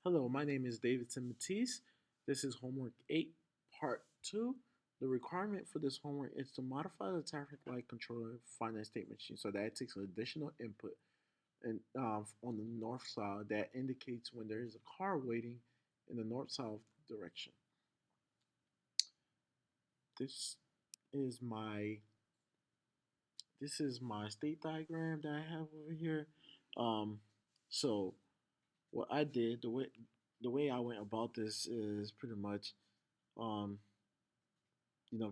Hello, my name is Davidson Matisse. This is homework 8, part 2. The requirement for this homework is to modify the traffic light controller finite state machine so that it takes an additional input and on the north side that indicates when there is a car waiting in the north-south direction. This is my this is my state diagram that I have over here. Um, so what I did, the way I went about this is pretty much um,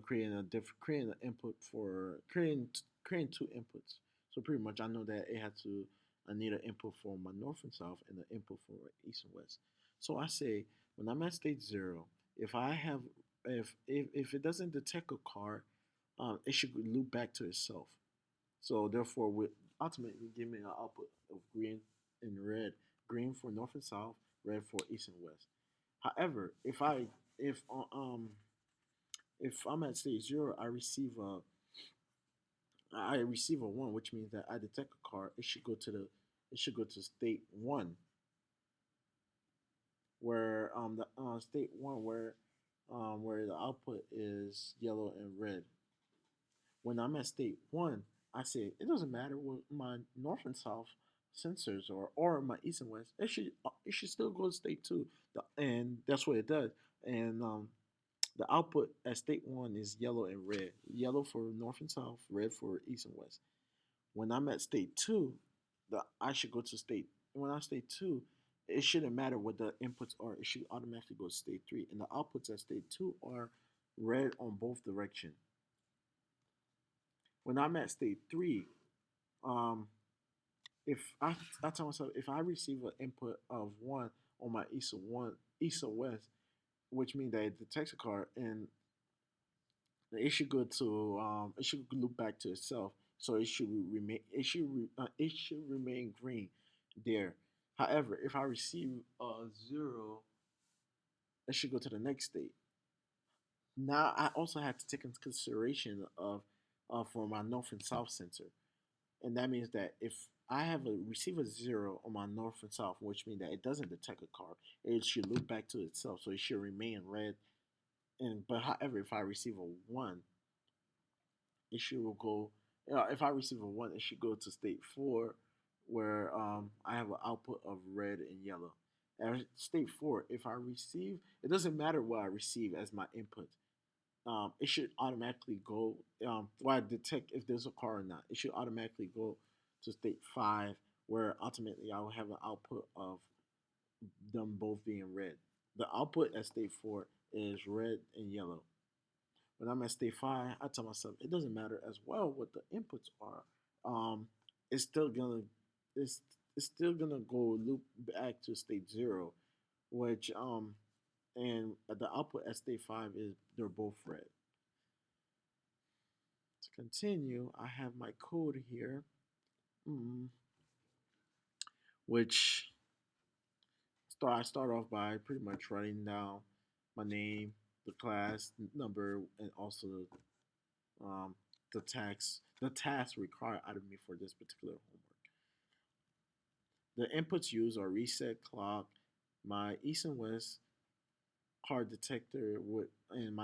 creating an input for creating two inputs. So pretty much I know that I need an input for my north and south and an input for east and west. So I say when I'm at state zero, if I have if it doesn't detect a car, it should loop back to itself. So therefore, would ultimately give me an output of green and red. Green for north and south, red for east and west. However, if I'm at stage zero, I receive a one, which means that I detect a car. It should go to state one, where the state one where the output is yellow and red. When I'm at state one, I say it doesn't matter what my north and south sensors or my east and west. It should still go to state two, and that's what it does. And the output at state one is yellow and red. Yellow for north and south, red for east and west. When I'm at state two, I should go to state. When I state two, it shouldn't matter what the inputs are. It should automatically go to state three, and the outputs at state two are red on both direction. When I'm at state three, um, if I tell myself if I receive an input of one on my east or west, which means that it detects a car and it should loop back to itself. So it should remain green there. However, if I receive a zero, it should go to the next state. Now I also have to take into consideration of for my north and south sensor, and that means that if I have a receive a zero on my north and south, which means that it doesn't detect a car, it should loop back to itself, so it should remain red. And but however, if I receive a one, it should go. If I receive a one, it should go to state four, where I have an output of red and yellow. At state four, if I receive, it doesn't matter what I receive as my input. It should automatically go. While I detect if there's a car or not, it should automatically go to state five, where ultimately I will have an output of them both being red. The output at state four is red and yellow. When I'm at state five, I tell myself it doesn't matter as well what the inputs are. Um, it's still gonna it's it's still gonna go loop back to state zero, which and the output at state five is they're both red. To continue, I have my code here, mm, which I start off by pretty much writing down my name, the class number, and also um, the task required out of me for this particular homework. The inputs used are reset clock, my east and west card detector with in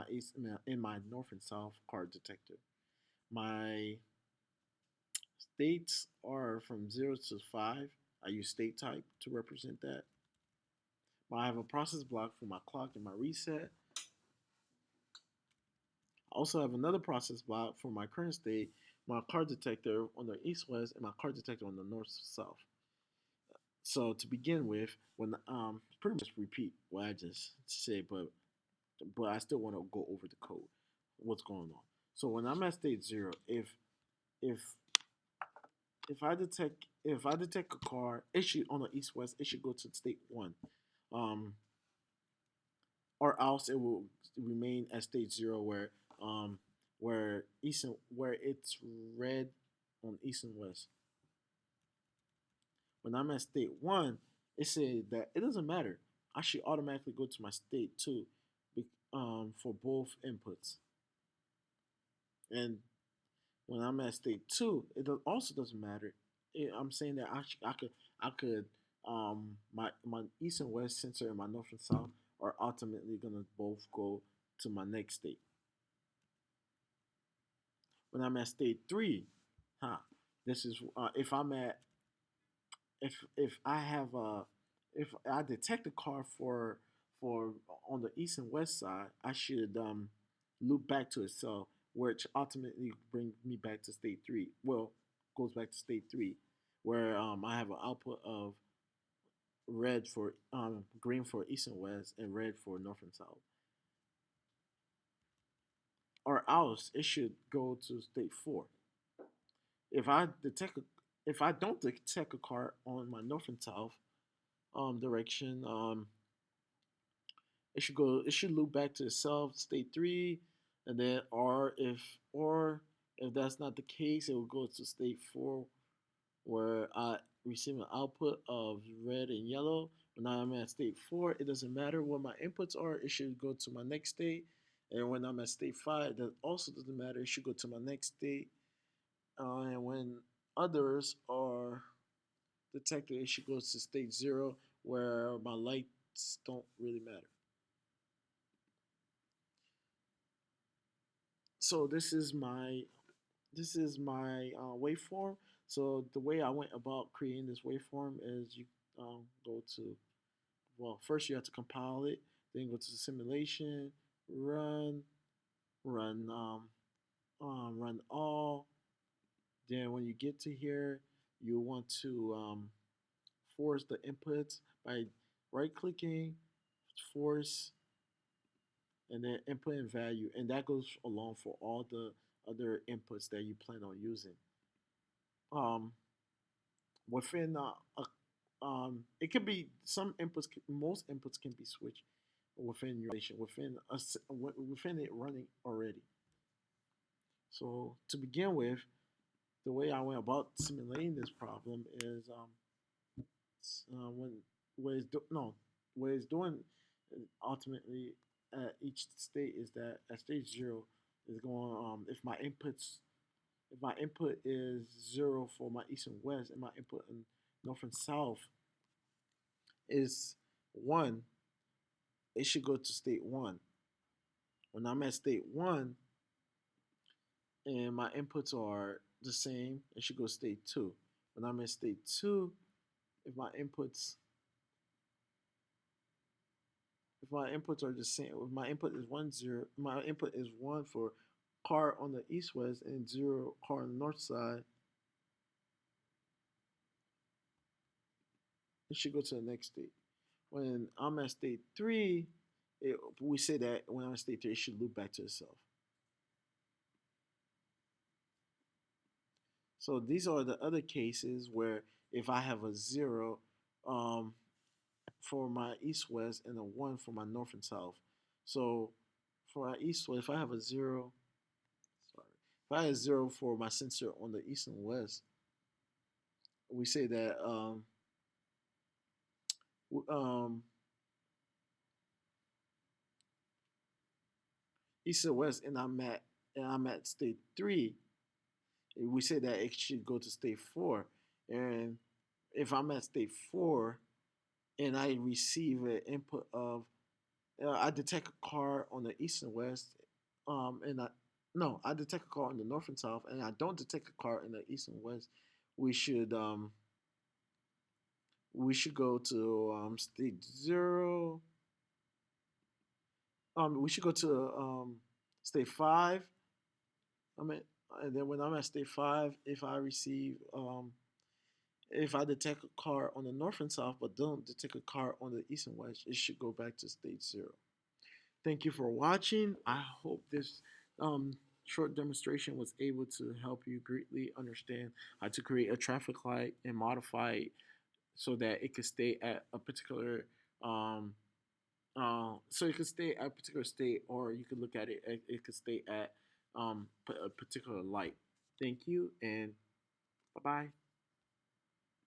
my north and south card detector. My states are from 0 to 5. I use state type to represent that. I have a process block for my clock and my reset. I also have another process block for my current state, my card detector on the east west, and my card detector on the north south. So to begin with, when pretty much repeat what I just said, but I still want to go over the code, what's going on. So when I'm at state zero, if if I detect a car, it should on the east west, it should go to state one, um, or else it will remain at state zero um where it's red on east and west. When I'm at state one, it said that it doesn't matter. I should automatically go to my state two, for both inputs. And when I'm at state two, also doesn't matter. I'm saying that I could my east and west sensor and my north and south are ultimately gonna both go to my next state. When I'm at state three, huh? This is if I'm at if I have if I detect a car for on the east and west side, I should loop back to itself, which ultimately brings me back to state three. Well, goes back to state three, where I have an output of red for green for east and west, and red for north and south. Or else it should go to state four. If I detect a, if I don't detect a car on my north and south direction, it should go. It should loop back to itself, state three, and then or if that's not the case, it will go to state four, where I receive an output of red and yellow. When I'm at state four, it doesn't matter what my inputs are. It should go to my next state. And when I'm at state five, that also doesn't matter. It should go to my next state. And when others are detected, it should go to state zero, where my lights don't really matter. So this is my waveform. So the way I went about creating this waveform is you go to, well, first you have to compile it, then go to the simulation, run, run, run all. Then when you get to here, you want to force the inputs by right clicking, force, and then input and value, and that goes along for all the other inputs that you plan on using. Um, within it can be some inputs, most inputs can be switched within your station, within it running already. So to begin with, the way I went about simulating this problem is when what it's no what it's doing ultimately at each state is that at stage zero is going if my input is zero for my east and west, and my input in north and south is one, it should go to state one. When I'm at state one and my inputs are the same, it should go to state two. When I'm at state two, if my inputs if my inputs are the same, if my input is one zero, my input is one for car on the east west and zero car on the north side, it should go to the next state. When I'm at state three, we say that when I'm at state three, it should loop back to itself. So these are the other cases where if I have a zero um, for my east west and a one for my north and south. So for my east west, if I have a zero, sorry, if I have a zero for my sensor on the east and west, we say that um, east and west, and I'm at state three. We say that it should go to state four, and if I'm at state four and I receive an input of I detect a car on the east and west, and I no, I detect a car on the north and south, and I don't detect a car in the east and west. We should um, we should go to state zero. We should go to state five. I mean, and then when I'm at state five, if I detect a car on the north and south, but don't detect a car on the east and west, it should go back to state zero. Thank you for watching. I hope this um, short demonstration was able to help you greatly understand how to create a traffic light and modify it so that it could stay at a particular so it could stay at a particular state, or you could look at it, it could stay at a particular light. Thank you, and bye bye.